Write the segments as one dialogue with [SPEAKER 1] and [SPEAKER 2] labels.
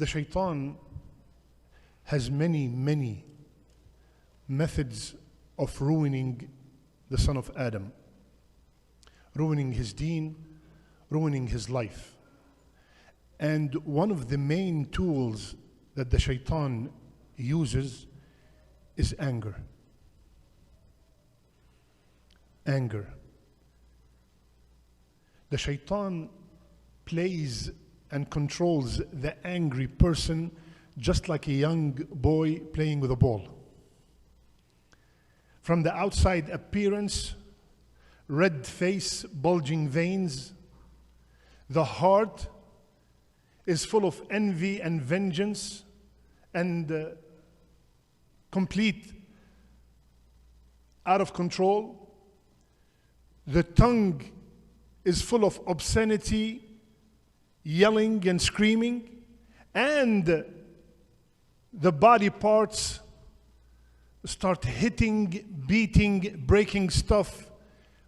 [SPEAKER 1] The shaitan has many methods of ruining the son of Adam, ruining his deen, ruining his life. And one of the main tools that the shaitan uses is anger. Anger. The shaitan plays and controls the angry person just like a young boy playing with a ball. From the outside appearance, red face, bulging veins, the heart is full of envy and vengeance and complete out of control. The tongue is full of obscenity, yelling and screaming, and the body parts start hitting, beating, breaking stuff,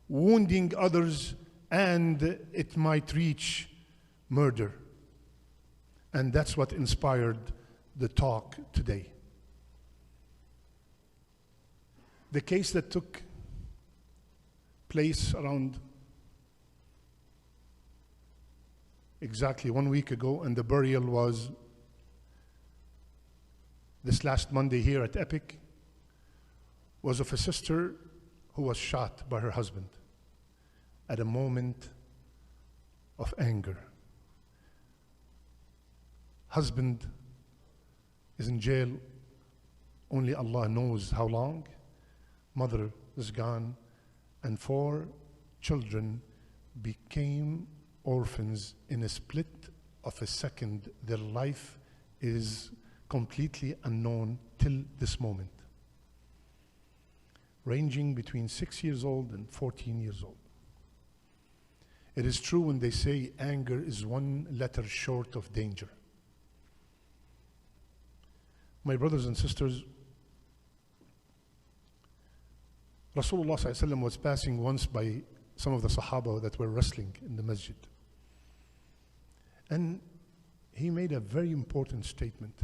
[SPEAKER 1] wounding others, and it might reach murder. And that's what inspired the talk today. The case that took place around exactly 1 week ago, and the burial was this last Monday here at Epic, was of a sister who was shot by her husband at a moment of anger. Husband is in jail, only Allah knows how long. Mother is gone, and 4 children became orphans in a split of a second. Their life is completely unknown till this moment, ranging between 6 years old and 14 years old. It is true when they say anger is 1 letter short of danger. My brothers and sisters, Rasulullah ﷺ was passing once by some of the Sahaba that were wrestling in the Masjid. And he made a very important statement.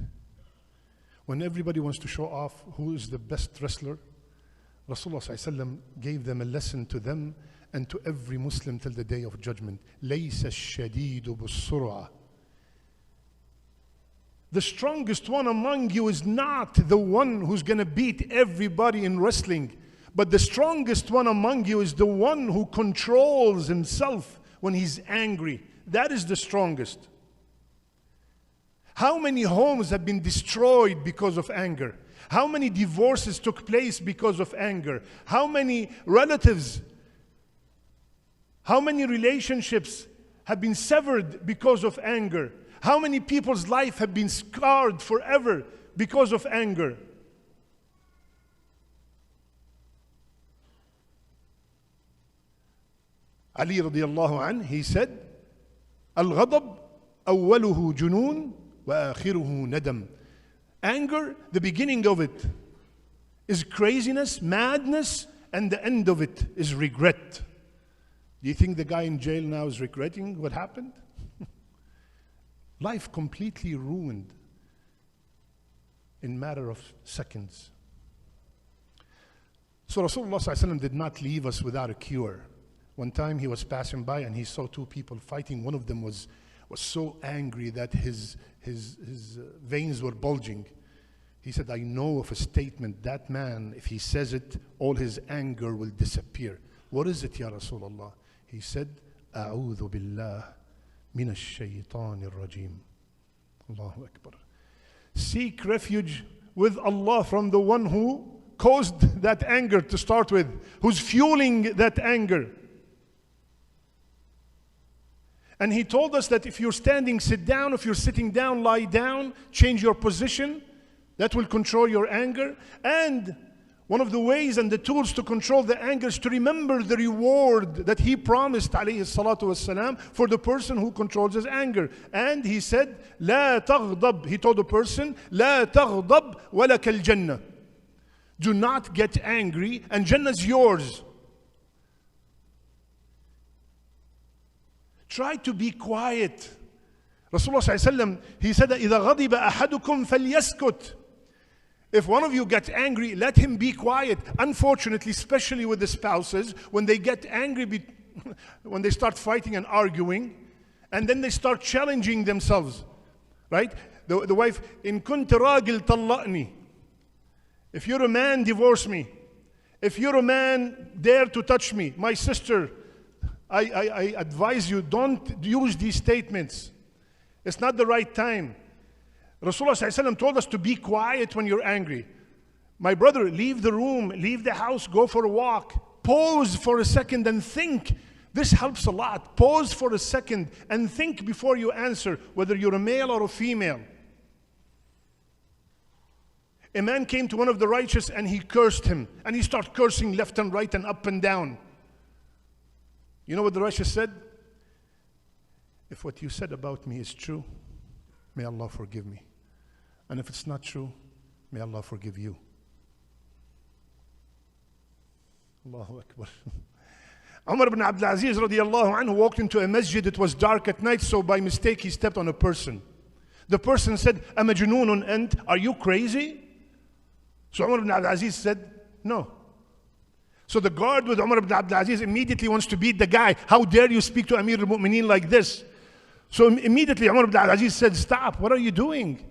[SPEAKER 1] When everybody wants to show off who is the best wrestler, Rasulullah ﷺ gave them a lesson to them and to every Muslim till the day of judgment. لَيْسَ الشَّدِيدُ بِالسُّرْعَةِ. The strongest one among you is not the one who's going to beat everybody in wrestling, but the strongest one among you is the one who controls himself when he's angry. That is the strongest. How many homes have been destroyed because of anger? How many divorces took place because of anger? How many relatives, how many relationships have been severed because of anger? How many people's life have been scarred forever because of anger? Ali radiallahu anh, he said, Al-ghadab awwaluhu junun wa akhiruhu nadam. Anger, the beginning of it is craziness, madness, and the end of it is regret. Do you think the guy in jail now is regretting what happened? Life completely ruined in a matter of seconds. So Rasulullah ﷺ did not leave us without a cure. One time he was passing by and he saw 2 people fighting. One of them was so angry that his veins were bulging. He said, I know of a statement, that man, if he says it, all his anger will disappear. What is it, Ya Rasulullah? He said, A'udhu billah min ash-shaytanir rajim. Allahu Akbar. Seek refuge with Allah from the one who caused that anger to start with, who's fueling that anger. And he told us that if you're standing, sit down. If you're sitting down, lie down. Change your position. That will control your anger. And one of the ways and the tools to control the anger is to remember the reward that he promised, alayhi salatu wassalam, for the person who controls his anger. And he said, لا تغضب. He told the person, لا تغضب ولك الجنة. Do not get angry, and Jannah is yours. Try to be quiet. Rasulullah sallallahu alaihi wasallam, he said that إِذَا غَضِبَ أَحَدُكُمْ فَلْيَسْكُتْ. If one of you gets angry, let him be quiet. Unfortunately, especially with the spouses, when they get angry, when they start fighting and arguing, and then they start challenging themselves, right? The wife, in كنت راجل طلقني. If you're a man, divorce me. If you're a man, dare to touch me. My sister, I advise you, don't use these statements. It's not the right time. Rasulullah ﷺ told us to be quiet when you're angry. My brother, leave the room, leave the house, go for a walk. Pause for a second and think. This helps a lot. Pause for a second and think before you answer, whether you're a male or a female. A man came to one of the righteous and he cursed him. And he started cursing left and right and up and down. You know what the righteous said? If what you said about me is true, may Allah forgive me. And if it's not true, may Allah forgive you. Allahu Akbar. Umar ibn Abdul Aziz radiallahu anhu walked into a masjid. It was dark at night, so by mistake he stepped on a person. The person said, "Amajnunun ant? Are you crazy?" So Umar ibn Abdul Aziz said, "No." So the guard with Umar ibn Abdul Aziz immediately wants to beat the guy. "How dare you speak to Amir al-Mu'mineen like this?" So immediately Umar ibn Abdul Aziz said, "Stop, what are you doing?"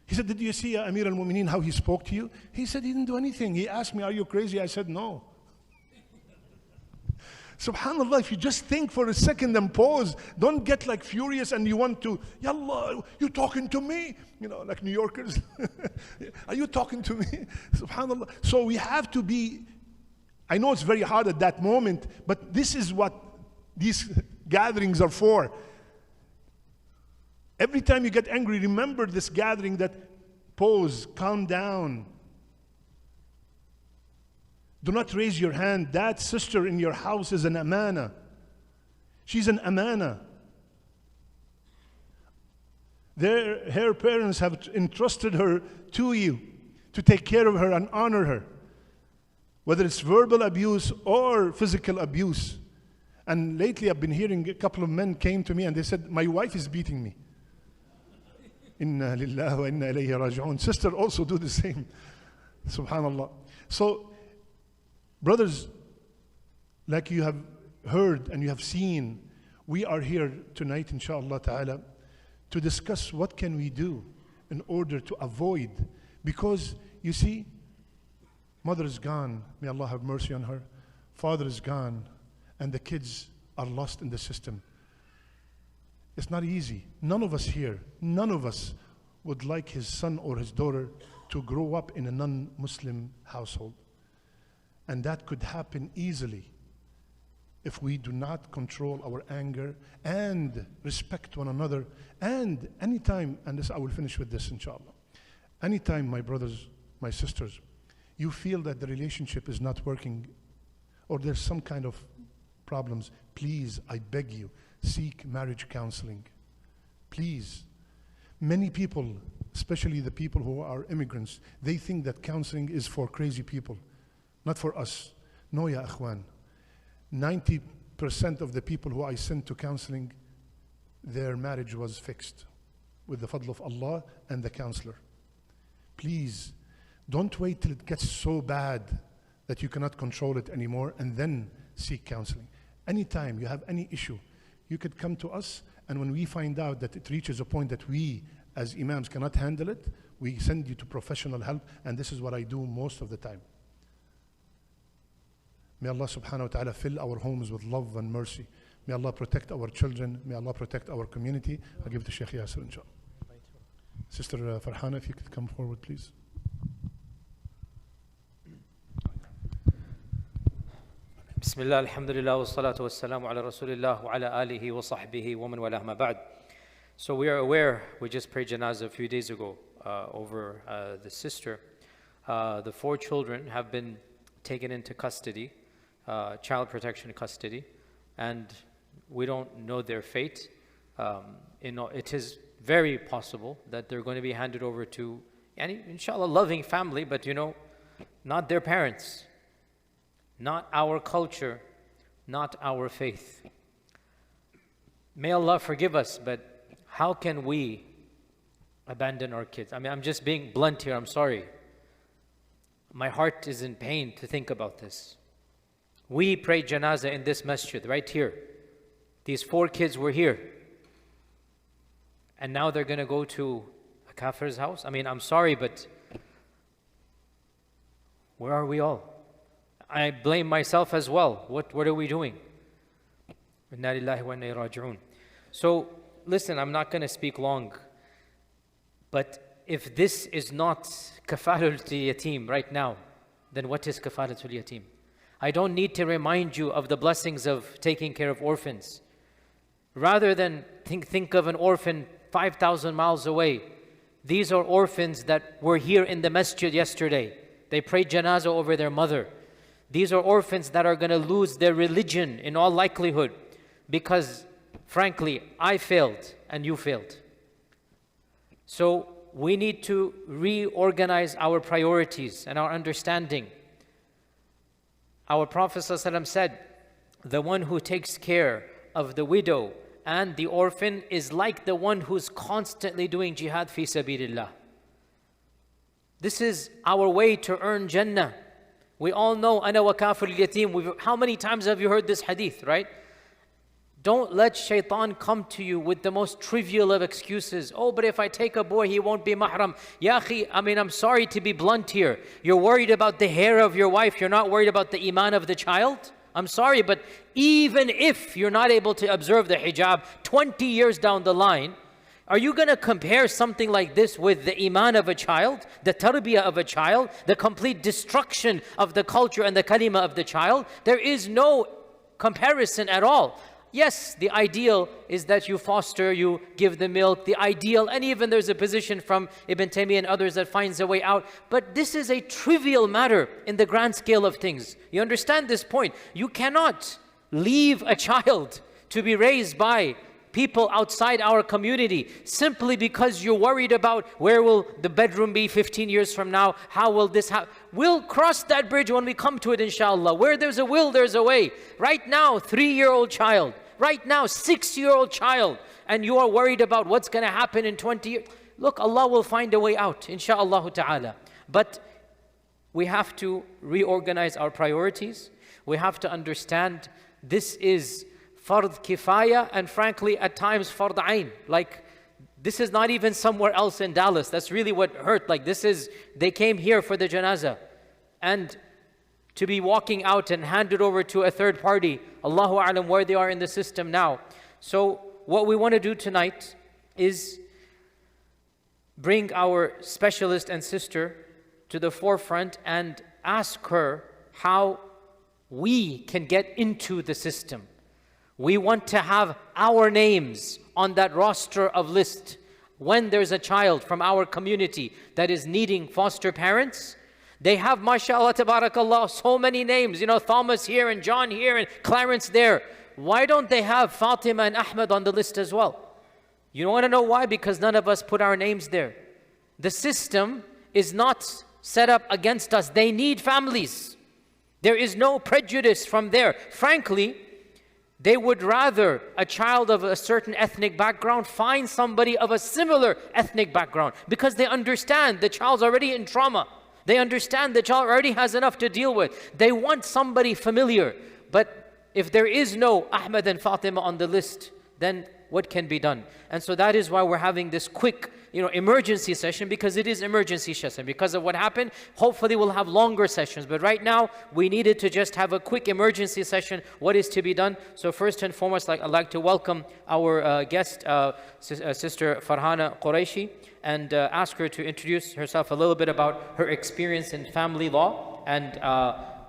[SPEAKER 1] He said, "Did you see Amir al-Mu'mineen, how he spoke to you?" He said, "He didn't do anything. He asked me, 'Are you crazy?' I said, 'No.'" Subhanallah, if you just think for a second and pause, don't get like furious and you want to, "Yallah, you talking to me?" You know, like New Yorkers. "Are you talking to me?" Subhanallah. So we have to be, I know it's very hard at that moment, but this is what these gatherings are for. Every time you get angry, remember this gathering, that pause, calm down. Do not raise your hand. That sister in your house is an amana. She's an amana. Her parents have entrusted her to you to take care of her and honor her, whether it's verbal abuse or physical abuse. And lately I've been hearing a couple of men came to me and they said, "My wife is beating me." Inna lillahi wa inna ilayhi raji'un. Sister also do the same. Subhanallah. So, brothers, like you have heard and you have seen, we are here tonight, inshaAllah ta'ala, to discuss what can we do in order to avoid. Because, you see, mother is gone, may Allah have mercy on her. Father is gone, and the kids are lost in the system. It's not easy. None of us here, none of us would like his son or his daughter to grow up in a non-Muslim household. And that could happen easily if we do not control our anger and respect one another. And anytime, and this I will finish with this inshallah. Anytime, my brothers, my sisters, you feel that the relationship is not working or there's some kind of problems, please, I beg you, seek marriage counseling. Please. Many people, especially the people who are immigrants, they think that counseling is for crazy people. Not for us. No, ya akhwan. 90% of the people who I sent to counseling, their marriage was fixed with the fadl of Allah and the counselor. Please, don't wait till it gets so bad that you cannot control it anymore and then seek counseling. Anytime you have any issue, you could come to us, and when we find out that it reaches a point that we as imams cannot handle it, we send you to professional help, and this is what I do most of the time. May Allah subhanahu wa ta'ala fill our homes with love and mercy. May Allah protect our children. May Allah protect our community. I'll give it to Shaykh Yasir, inshallah. Sister Farhana, if you could come forward, please.
[SPEAKER 2] Bismillah, alhamdulillah, wa salatu wa salamu ala rasulillah wa ala alihi wa sahbihi wa man walah ma ba'd. So we are aware, we just prayed janazah a few days ago over the sister. The 4 children have been taken into custody, child protection custody, and we don't know their fate. It is very possible that they're going to be handed over to, inshallah, loving family, but not their parents. Not our culture, not our faith. May Allah forgive us, but how can we abandon our kids? I mean, I'm just being blunt here, I'm sorry. My heart is in pain to think about this. We prayed janazah in this masjid, right here. These 4 kids were here. And now they're going to go to a kafir's house? I mean, I'm sorry, but where are we all? I blame myself as well. What are we doing? Inna lillahi wa inna ilayhi raji'un. So, listen, I'm not going to speak long. But if this is not kafalatul yatim right now, then what is kafalatul yatim? I don't need to remind you of the blessings of taking care of orphans. Rather than think of an orphan 5,000 miles away, these are orphans that were here in the masjid yesterday. They prayed janazah over their mother. These are orphans that are going to lose their religion in all likelihood because, frankly, I failed and you failed. So we need to reorganize our priorities and our understanding. Our Prophet ﷺ said, the one who takes care of the widow and the orphan is like the one who's constantly doing jihad fi sabilillah. This is our way to earn Jannah. We all know, ana wa kafir al-yatim. How many times have you heard this hadith, right? Don't let shaitan come to you with the most trivial of excuses. Oh, but if I take a boy, he won't be mahram. Ya akhi, I mean, I'm sorry to be blunt here. You're worried about the hair of your wife. You're not worried about the iman of the child? I'm sorry, but even if you're not able to observe the hijab 20 years down the line, are you going to compare something like this with the iman of a child, the tarbiyah of a child, the complete destruction of the culture and the kalima of the child? There is no comparison at all. Yes, the ideal is that you foster, you give the milk, the ideal, and even there's a position from Ibn Taymiyyah and others that finds a way out. But this is a trivial matter in the grand scale of things. You understand this point? You cannot leave a child to be raised by people outside our community simply because you're worried about where will the bedroom be 15 years from now, how will this happen. We'll cross that bridge when we come to it, inshallah. Where there's a will, there's a way. Right now, 3-year-old child, right now, 6-year-old child, and you are worried about what's going to happen in 20 years. Look, Allah will find a way out, inshallah ta'ala. But we have to reorganize our priorities. We have to understand this is fard kifaya, and frankly, at times fard ain. Like, this is not even somewhere else in Dallas. That's really what hurt. Like, this is, they came here for the janazah. And to be walking out and handed over to a third party, Allahu a'lam where they are in the system now. So, what we want to do tonight is bring our specialist and sister to the forefront and ask her how we can get into the system. We want to have our names on that roster of list. When there's a child from our community that is needing foster parents, they have, mashallah, tabarakallah, so many names. You know, Thomas here and John here and Clarence there. Why don't they have Fatima and Ahmed on the list as well? You want to know why? Because none of us put our names there. The system is not set up against us. They need families. There is no prejudice from there. Frankly, they would rather a child of a certain ethnic background find somebody of a similar ethnic background because they understand the child's already in trauma. They understand the child already has enough to deal with. They want somebody familiar. But if there is no Ahmed and Fatima on the list, then what can be done? And so that is why we're having this quick, emergency session, because it is emergency session. Because of what happened, hopefully we'll have longer sessions. But right now, we needed to just have a quick emergency session. What is to be done? So first and foremost, I'd like to welcome our guest, Sister Farhana Querishi, and ask her to introduce herself a little bit about her experience in family law and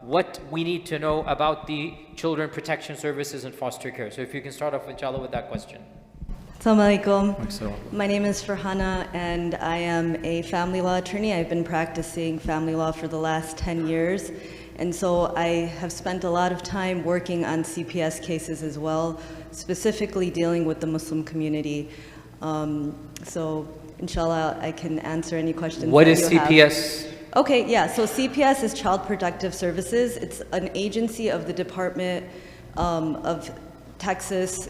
[SPEAKER 2] what we need to know about the children protection services and foster care. So if you can start off, inshallah, with that question.
[SPEAKER 3] Assalamu alaikum. My name is Farhana and I am a family law attorney. I've been practicing family law for the last 10 years. And so I have spent a lot of time working on CPS cases as well, specifically dealing with the Muslim community. So inshallah, I can answer any questions.
[SPEAKER 2] What is CPS?
[SPEAKER 3] Okay, yeah, so CPS is Child Protective Services. It's an agency of the Department of Texas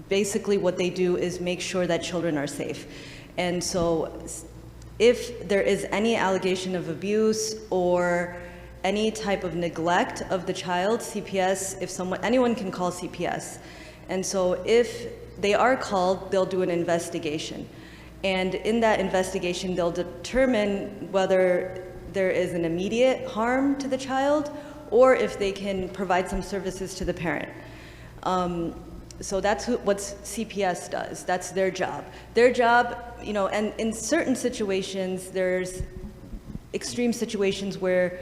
[SPEAKER 3] basically what they do is make sure that children are safe. And so if there is any allegation of abuse or any type of neglect of the child, CPS, anyone can call CPS. And so if they are called, they'll do an investigation. And in that investigation, they'll determine whether there is an immediate harm to the child or if they can provide some services to the parent. So that's what CPS does. That's their job. Their job, you know, and in certain situations, there's extreme situations where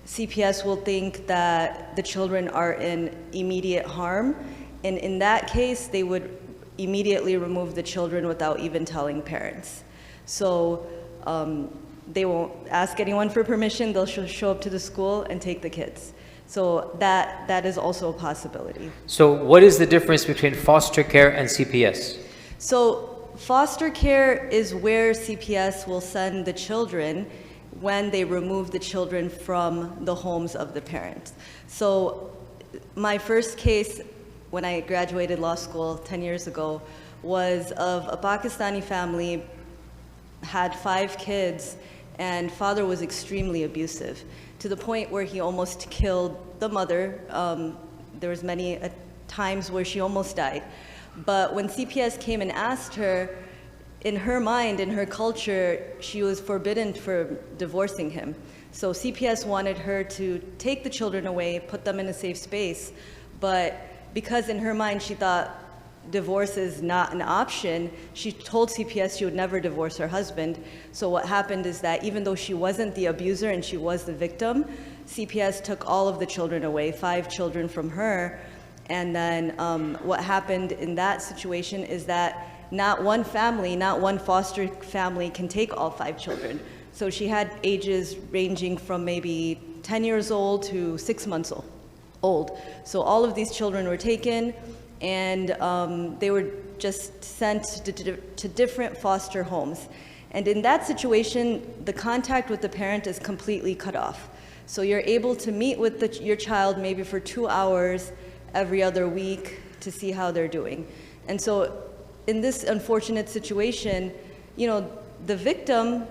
[SPEAKER 3] CPS will think that the children are in immediate harm. And in that case, they would immediately remove the children without even telling parents. So they won't ask anyone for permission. They'll show up to the school and take the kids. So that is also a possibility.
[SPEAKER 2] So what is the difference between foster care and CPS?
[SPEAKER 3] So foster care is where CPS will send the children when they remove the children from the homes of the parents. So my first case when I graduated law school 10 years ago was of a Pakistani family, had 5 kids, and father was extremely abusive, to the point where he almost killed the mother. There was many times where she almost died. But when CPS came and asked her, in her mind, in her culture, she was forbidden for divorcing him. So CPS wanted her to take the children away, put them in a safe space, but because in her mind she thought divorce is not an option, she told CPS she would never divorce her husband. So what happened is that even though she wasn't the abuser and she was the victim, CPS took all of the children away, 5 children from her. And then what happened in that situation is that not one family, not one foster family can take all 5 children. So she had ages ranging from maybe 10 years old to 6 months old. So all of these children were taken, and they were just sent to different foster homes. And in that situation, the contact with the parent is completely cut off. So you're able to meet with your child maybe for 2 hours every other week to see how they're doing. And so in this unfortunate situation, you know, the victim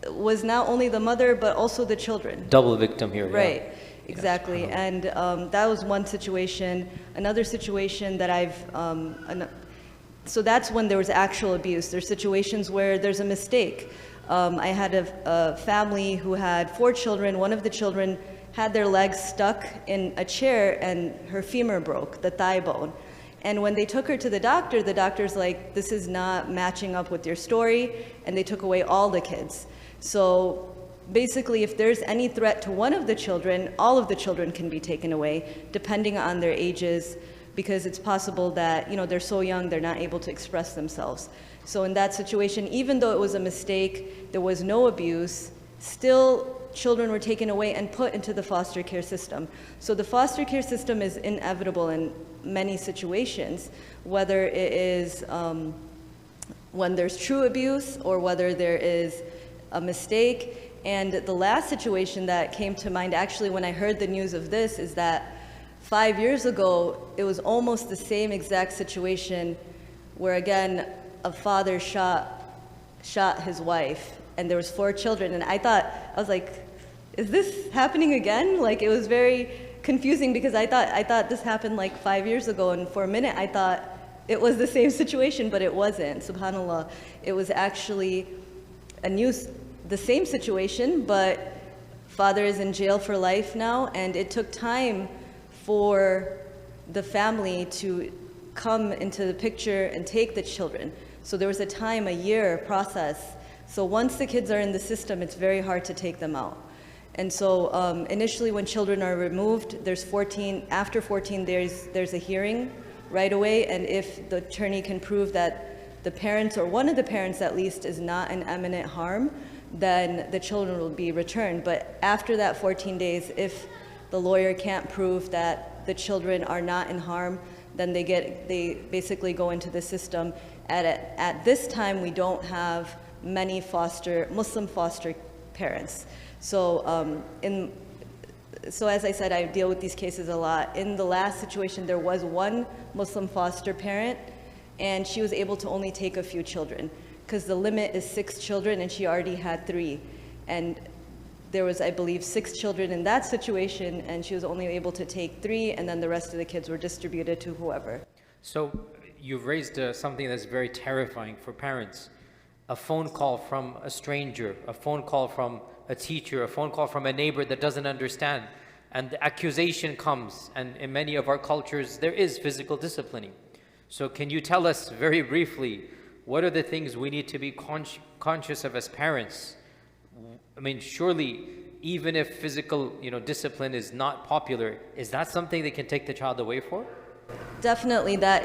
[SPEAKER 3] was not only the mother, but also the children.
[SPEAKER 2] Double victim here.
[SPEAKER 3] Right.
[SPEAKER 2] Yeah.
[SPEAKER 3] Exactly, and that was one situation. Another situation that so that's when there was actual abuse. There's situations where there's a mistake. I had a family who had 4 children. One of the children had their legs stuck in a chair and her femur broke, the thigh bone. And when they took her to the doctor's like, this is not matching up with your story, and they took away all the kids. So basically, if there's any threat to one of the children, all of the children can be taken away, depending on their ages, because it's possible that, you know, they're so young, they're not able to express themselves. So in that situation, even though it was a mistake, there was no abuse, still children were taken away and put into the foster care system. So the foster care system is inevitable in many situations, whether it is when there's true abuse or whether there is a mistake. And the last situation that came to mind, actually, when I heard the news of this, is that 5 years ago, it was almost the same exact situation where, again, a father shot his wife, and there was 4 children. And I was like, is this happening again? Like, it was very confusing because I thought this happened like 5 years ago, and for a minute I thought it was the same situation, but it wasn't. SubhanAllah, it was actually the same situation, but father is in jail for life now, and it took time for the family to come into the picture and take the children. So there was a year process. So once the kids are in the system, it's very hard to take them out. And so initially when children are removed, after 14 there's a hearing right away, and if the attorney can prove that the parents, or one of the parents at least, is not in imminent harm, then the children will be returned. But after that 14 days, if the lawyer can't prove that the children are not in harm, then they basically go into the system. At this time, we don't have many Muslim foster parents. So So as I said, I deal with these cases a lot. In the last situation, there was one Muslim foster parent, and she was able to only take a few children, because the limit is 6 children, and she already had 3. And there was, I believe, 6 children in that situation, and she was only able to take 3, and then the rest of the kids were distributed to whoever.
[SPEAKER 2] So you've raised something that's very terrifying for parents. A phone call from a stranger, a phone call from a teacher, a phone call from a neighbor that doesn't understand, and the accusation comes, and in many of our cultures there is physical disciplining. So can you tell us very briefly, what are the things we need to be conscious of as parents? I mean, surely even if physical discipline is not popular, is that something they can take the child away for?
[SPEAKER 3] Definitely, that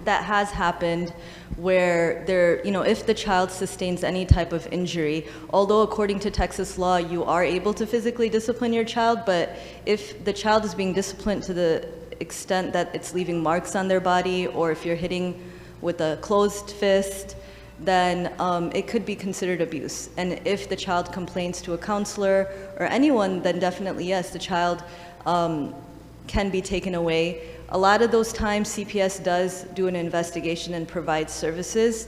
[SPEAKER 3] has happened, where if the child sustains any type of injury, although according to Texas law you are able to physically discipline your child, but if the child is being disciplined to the extent that it's leaving marks on their body, or if you're hitting with a closed fist, then it could be considered abuse. And if the child complains to a counselor or anyone, then definitely yes, the child can be taken away. A lot of those times, CPS does do an investigation and provide services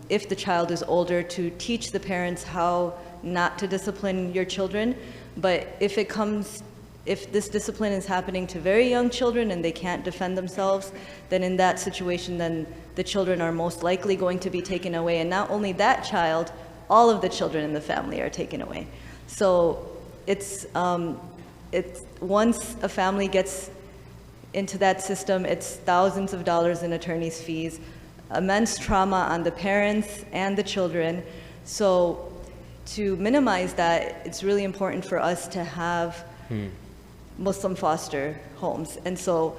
[SPEAKER 3] if the child is older, to teach the parents how not to discipline your children. But if this discipline is happening to very young children and they can't defend themselves, then in that situation, then the children are most likely going to be taken away. And not only that child, all of the children in the family are taken away. So it's once a family gets into that system, it's thousands of dollars in attorney's fees, immense trauma on the parents and the children. So to minimize that, it's really important for us to have Muslim foster homes. And so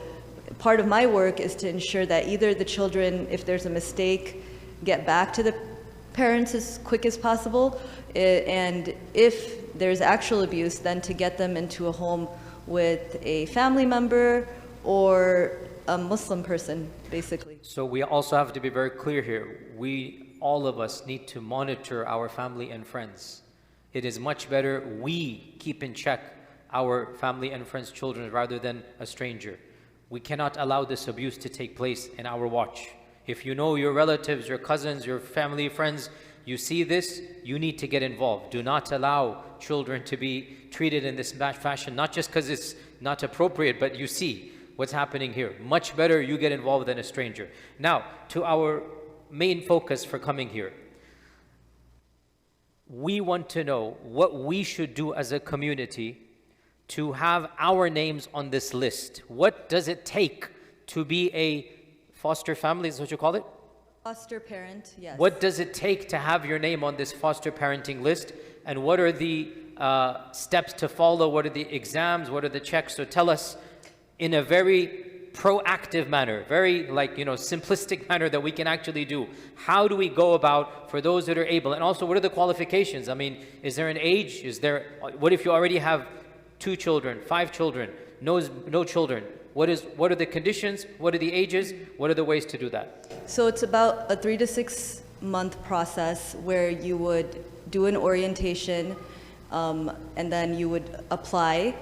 [SPEAKER 3] part of my work is to ensure that either the children, if there's a mistake, get back to the parents as quick as possible, and if there's actual abuse, then to get them into a home with a family member or a Muslim person, basically.
[SPEAKER 2] So we also have to be very clear here. All of us need to monitor our family and friends. It is much better we keep in check our family and friends' children rather than a stranger. We cannot allow this abuse to take place in our watch. If you know your relatives, your cousins, your family, friends, you see this, you need to get involved. Do not allow children to be treated in this fashion, not just because it's not appropriate, but you see what's happening here. Much better you get involved than a stranger. Now, to our main focus for coming here. We want to know what we should do as a community to have our names on this list. What does it take to be a foster family, is what you call it?
[SPEAKER 3] Foster parent, yes.
[SPEAKER 2] What does it take to have your name on this foster parenting list? And what are the steps to follow? What are the exams? What are the checks? So tell us in a very proactive manner, very simplistic manner that we can actually do. How do we go about for those that are able? And also, what are the qualifications? I mean, is there an age? What if you already have 2 children, 5 children, no children? What are the conditions? What are the ages? What are the ways to do that?
[SPEAKER 3] So it's about a 3 to 6 month process where you would do an orientation, and then you would apply,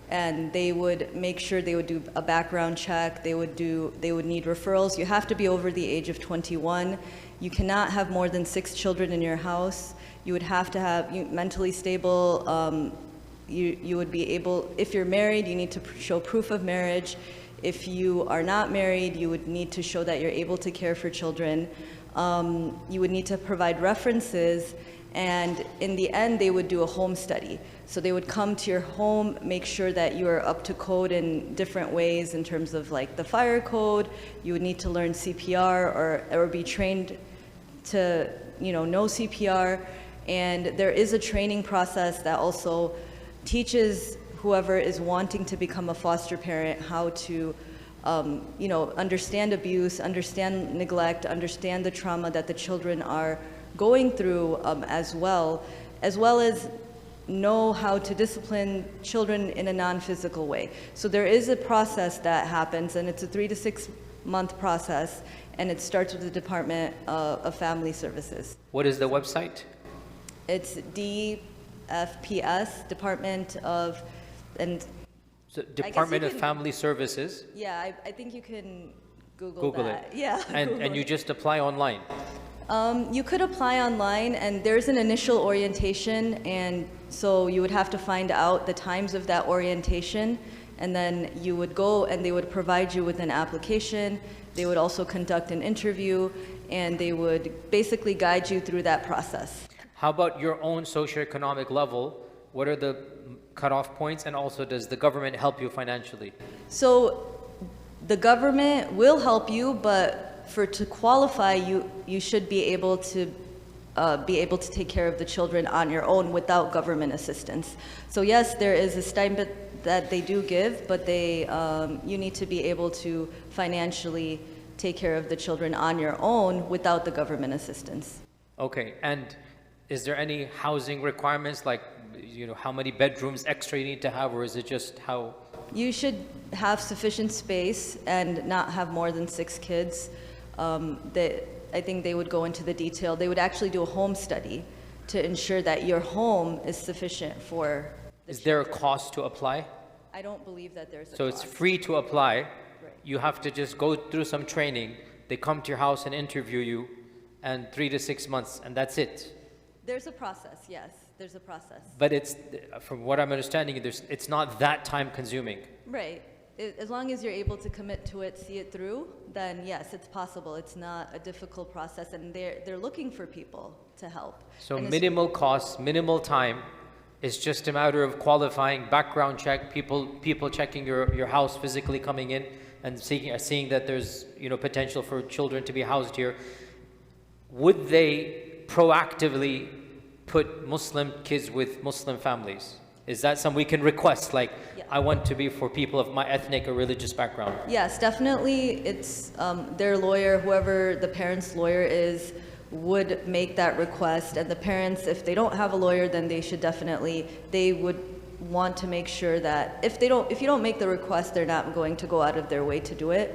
[SPEAKER 3] and they would make sure they would do a background check. They would need referrals. You have to be over the age of 21. You cannot have more than 6 children in your house. You would have to have mentally stable. You would be able, if you're married, you need to show proof of marriage. If you are not married, you would need to show that you're able to care for children. You would need to provide references, and in the end, they would do a home study. So they would come to your home, make sure that you are up to code in different ways in terms of like the fire code. You would need to learn CPR or be trained to know CPR. And there is a training process that also teaches whoever is wanting to become a foster parent how to understand abuse, understand neglect, understand the trauma that the children are going through, as well as know how to discipline children in a non-physical way. So there is a process that happens, and it's a 3 to 6 month process, and it starts with the Department of Family Services.
[SPEAKER 2] What is the website?
[SPEAKER 3] It's DFPS, Department of And
[SPEAKER 2] So Department of Family Services.
[SPEAKER 3] yeah, I think you can
[SPEAKER 2] Google
[SPEAKER 3] that.
[SPEAKER 2] it.
[SPEAKER 3] Yeah.
[SPEAKER 2] And you just apply online.
[SPEAKER 3] You could apply online, and there's an initial orientation, and so you would have to find out the times of that orientation, and then you would go and they would provide you with an application. They would also conduct an interview, and they would basically guide you through that process.
[SPEAKER 2] How about your own socioeconomic level? What are the cutoff points, and also does the government help you financially?
[SPEAKER 3] So the government will help you, but to qualify, you should be able to take care of the children on your own without government assistance. So yes, there is a stipend that they do give, but you need to be able to financially take care of the children on your own without the government assistance.
[SPEAKER 2] Okay, and is there any housing requirements, like, you know, how many bedrooms extra you need to have, or is it just how?
[SPEAKER 3] You should have sufficient space and not have more than 6 kids. I think they would go into the detail. They would actually do a home study to ensure that your home is sufficient for the
[SPEAKER 2] Is there a
[SPEAKER 3] children.
[SPEAKER 2] cost to apply?
[SPEAKER 3] I don't believe that there's a
[SPEAKER 2] So
[SPEAKER 3] cost.
[SPEAKER 2] it's free to apply.
[SPEAKER 3] Right.
[SPEAKER 2] You have to just go through some training. They come to your house and interview you, and 3 to 6 months, and that's it.
[SPEAKER 3] There's a process, yes. There's a process.
[SPEAKER 2] But it's, from what I'm understanding, it's not that time consuming.
[SPEAKER 3] Right. As long as you're able to commit to it, see it through, then yes, it's possible. It's not a difficult process, and they're looking for people to help.
[SPEAKER 2] So
[SPEAKER 3] And
[SPEAKER 2] minimal cost, minimal time. It's just a matter of qualifying, background check, people checking your house, physically coming in and seeing that there's, you know, potential for children to be housed here. Would they proactively put Muslim kids with Muslim families? Is that something we can request? Like,
[SPEAKER 3] Yeah.
[SPEAKER 2] I want to be for people of my ethnic or religious background.
[SPEAKER 3] Yes, definitely. It's their lawyer, whoever the parent's lawyer is, would make that request. And the parents, if they don't have a lawyer, then they would want to make sure that if you don't make the request, they're not going to go out of their way to do it.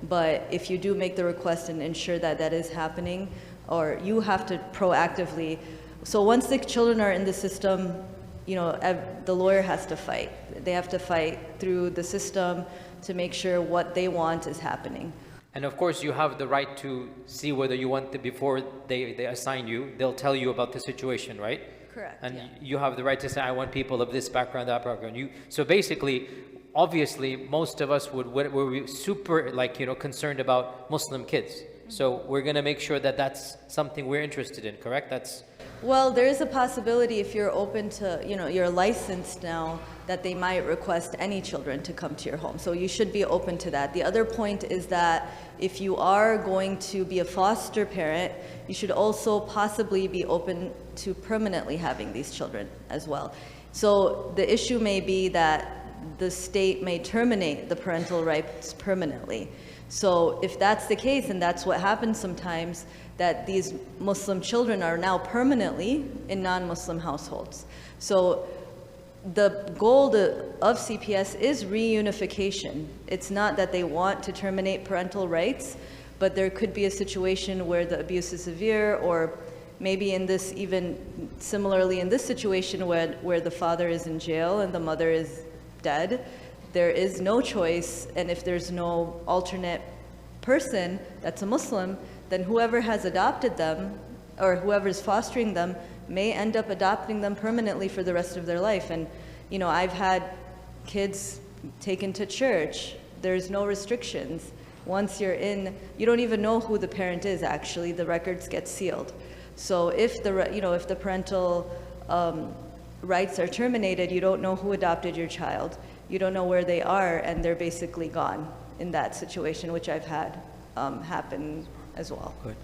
[SPEAKER 3] But if you do make the request and ensure that that is happening, or you have to proactively. So once the children are in the system, you know, the lawyer has to fight. They have to fight through the system to make sure what they want is happening.
[SPEAKER 2] And of course, you have the right to see whether you want before they assign you, they'll tell you about the situation, right?
[SPEAKER 3] Correct.
[SPEAKER 2] And
[SPEAKER 3] yeah.
[SPEAKER 2] you have the right to say, I want people of this background, that background. So basically, obviously, most of us were super, like, you know, concerned about Muslim kids. Mm-hmm. So we're going to make sure that that's something we're interested in, correct?
[SPEAKER 3] Well, there is a possibility, if you're open to, you know, you're licensed now, that they might request any children to come to your home. So you should be open to that. The other point is that if you are going to be a foster parent, you should also possibly be open to permanently having these children as well. So the issue may be that the state may terminate the parental rights permanently. So if that's the case, and that's what happens sometimes, that these Muslim children are now permanently in non-Muslim households. So the goal of CPS is reunification. It's not that they want to terminate parental rights, but there could be a situation where the abuse is severe, or maybe even similarly in this situation where the father is in jail and the mother is dead. There is no choice, and if there's no alternate person that's a Muslim, then whoever has adopted them or whoever's fostering them may end up adopting them permanently for the rest of their life. And, you know, I've had kids taken to church. There's no restrictions. Once you're in, you don't even know who the parent is, actually. The records get sealed. So if the parental rights are terminated, you don't know who adopted your child. You don't know where they are, and they're basically gone in that situation, which I've had happen as well.
[SPEAKER 2] Good.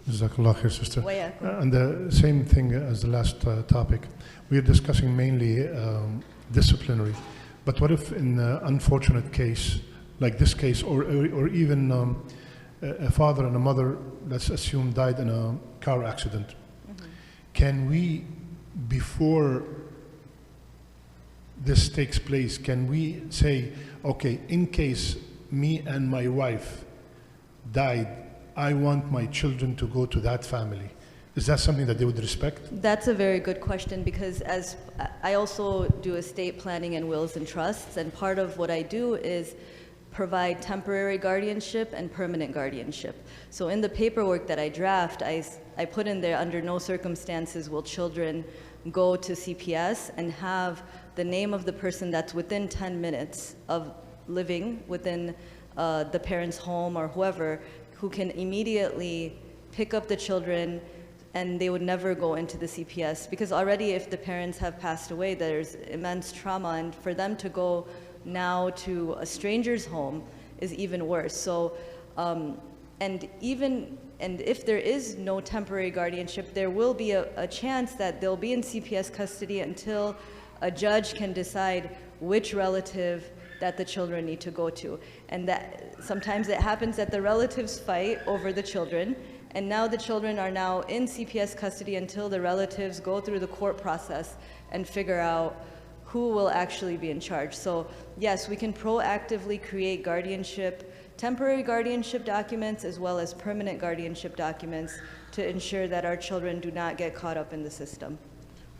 [SPEAKER 1] Jazakallah khair, sister.
[SPEAKER 3] Well, yeah.
[SPEAKER 1] And the same thing as the last topic. We are discussing mainly disciplinary. But what if in an unfortunate case, like this case, or even a father and a mother, let's assume, died in a car accident? Mm-hmm. Can we, before this takes place, can we say, okay, in case me and my wife died, I want my children to go to that family? Is that something that they would respect?
[SPEAKER 3] That's a very good question, because as I also do estate planning and wills and trusts, and part of what I do is provide temporary guardianship and permanent guardianship. So in the paperwork that I draft, I put in there, under no circumstances will children go to CPS and have the name of the person that's within 10 minutes of living within the parent's home or whoever, who can immediately pick up the children, and they would never go into the CPS, because already if the parents have passed away, there's immense trauma, and for them to go now to a stranger's home is even worse. So, and if there is no temporary guardianship, there will be a chance that they'll be in CPS custody until a judge can decide which relative that the children need to go to. And that sometimes it happens that the relatives fight over the children, and now the children are now in CPS custody until the relatives go through the court process and figure out who will actually be in charge. So yes, we can proactively create guardianship, temporary guardianship documents, as well as permanent guardianship documents, to ensure that our children do not get caught up in the system.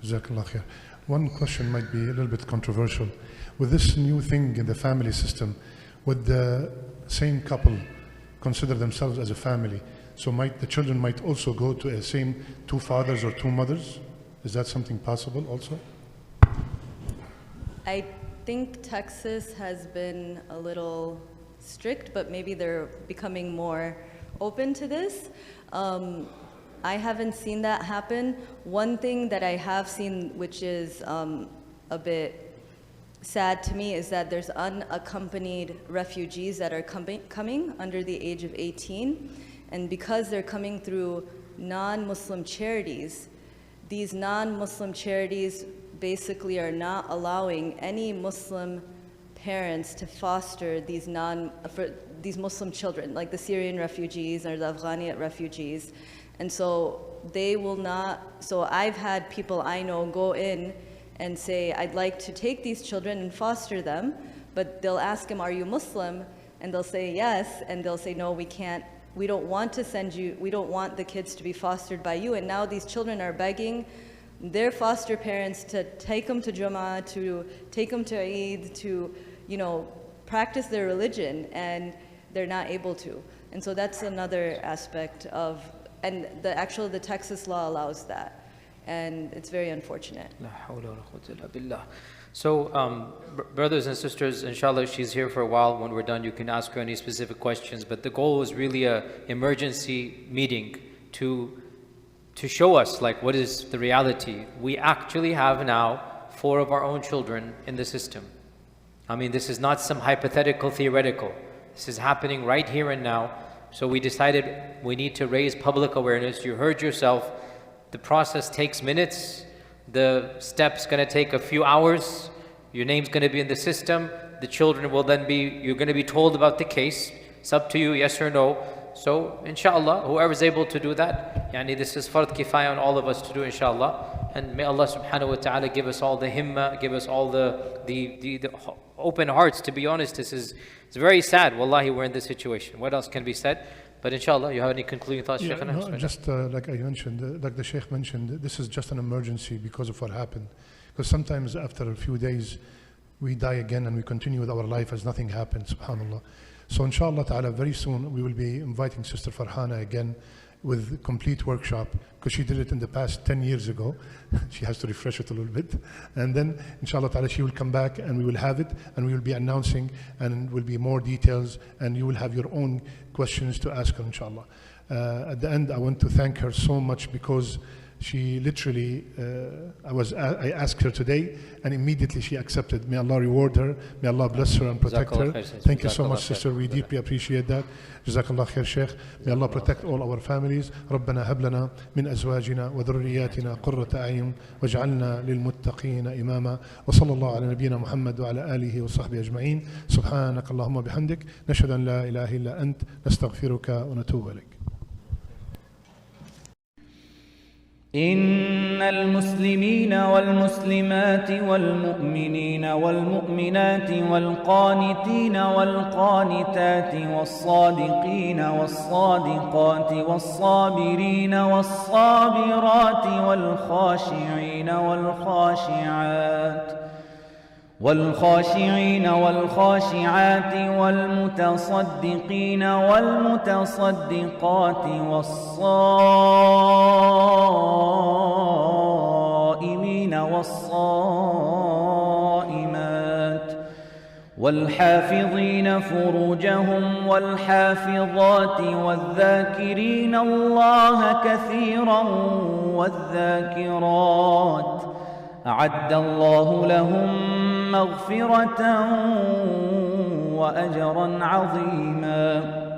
[SPEAKER 1] Jazakallah khair. One question might be a little bit controversial. With this new thing in the family system, would the same couple consider themselves as a family? So the children might also go to the same two fathers or two mothers? Is that something possible also?
[SPEAKER 3] I think Texas has been a little strict, but maybe they're becoming more open to this. I haven't seen that happen. One thing that I have seen, which is a bit sad to me, is that there's unaccompanied refugees that are coming under the age of 18. And because they're coming through non-Muslim charities, these non-Muslim charities basically are not allowing any Muslim parents to foster these Muslim children, like the Syrian refugees or the Afghani refugees. And so they will not, so I've had people I know go in and say, I'd like to take these children and foster them, but they'll ask them, are you Muslim? And they'll say yes, and they'll say, no, we can't, we don't want to send you, we don't want the kids to be fostered by you. And now these children are begging their foster parents to take them to Jummah, to take them to Eid, to, practice their religion, and they're not able to. And so that's another aspect of, and the Texas law allows that. And it's very unfortunate.
[SPEAKER 2] So, brothers and sisters, inshallah, she's here for a while. When we're done, you can ask her any specific questions. But the goal was really an emergency meeting to show us, what is the reality. We actually have now 4 of our own children in the system. I mean, this is not some hypothetical, theoretical. This is happening right here and now. So we decided we need to raise public awareness. You heard yourself. The process takes minutes. The step's going to take a few hours. Your name's going to be in the system. The children will then you're going to be told about the case. It's up to you, yes or no. So, inshallah, whoever's able to do that, this is fard kifaya on all of us to do, inshallah. And may Allah subhanahu wa ta'ala give us all the himmah, give us all the open hearts. To be honest, it's very sad. Wallahi, we're in this situation. What else can be said? But inshallah, you have any concluding thoughts, Shaykh?
[SPEAKER 1] No, just like I mentioned, like the Shaykh mentioned, this is just an emergency because of what happened. Because sometimes after a few days, we die again and we continue with our life as nothing happened, subhanAllah. So inshallah ta'ala, very soon we will be inviting Sister Farhana again with a complete workshop, because she did it in the past 10 years ago. She has to refresh it a little bit. And then inshallah ta'ala, she will come back and we will have it, and we will be announcing, and will be more details, and you will have your own questions to ask her, inshallah. At the end, I want to thank her so much, because she literally, I asked her today, and immediately she accepted. May Allah reward her, may Allah bless her and protect her. Thank you so much, sister. We deeply appreciate that. Jazakallah khair, Shaykh. May Allah protect all our families. ربنا هب لنا من أزواجنا وذرياتنا قرة أعين واجعلنا للمتقين إماما وصلى الله على نبينا محمد وعلى آله وصحبه أجمعين. سبحانك اللهم بحمدك نشهد أن لا إله إلا أنت نستغفرك ونتوب إليك.
[SPEAKER 4] المسلمين والمسلمات والمؤمنين والمؤمنات والقانتين والقانتات والصادقين والصادقات والصابرين والصابرات والخاشعين والخاشعات والمتصدقين والمتصدقات والصائمين والصائمات والحافظين فروجهم والحافظات والذاكرين الله كثيرا والذاكرات أعد الله لهم مغفرة وأجرا عظيما.